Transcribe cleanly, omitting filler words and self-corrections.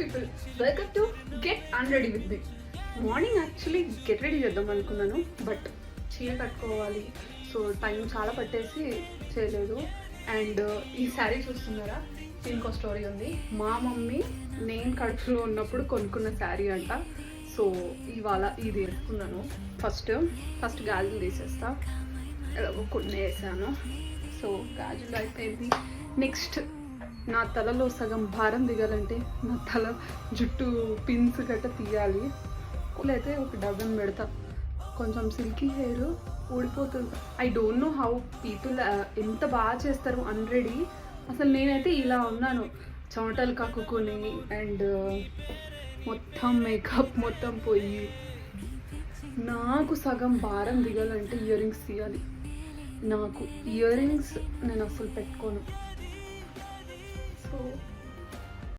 People, welcome to get unready with me. Morning actually get ready చేద్దాం అనుకున్నాను, but చీర కట్టుకోవాలి, సో టైం చాలా పట్టేసి చేయలేదు. అండ్ ఈ శారీ చూస్తున్నారా, ఇంకో స్టోరీ ఉంది. మా మమ్మీ నేను కడుపులో ఉన్నప్పుడు కొనుక్కున్న శారీ అంట. సో ఇవాళ ఇది వేసుకున్నాను. ఫస్ట్ గాజులు తీసేస్తా, ఎలాగో కొన్ని వేసాను. సో గాజులు అయిపోయింది. నెక్స్ట్ నా తలలో సగం భారం దిగాలంటే నా తల జుట్టు పిన్స్ గట్ట తీయాలి. అయితే ఒక డబ్బన్ పెడతా. కొంచెం సిల్కీ హెయిర్ ఊడిపోతుంది. I don't know how people ఎంత బాగా చేస్తారు అన్రెడీ. అసలు నేనైతే ఇలా ఉన్నాను, చెమటలు కక్కుకొని అండ్ మొత్తం మేకప్ మొత్తం పోయి. నాకు సగం భారం దిగాలంటే ఇయర్ రింగ్స్ తీయాలి. నాకు ఇయర్ రింగ్స్ నేను అసలు పెట్టుకోను. సో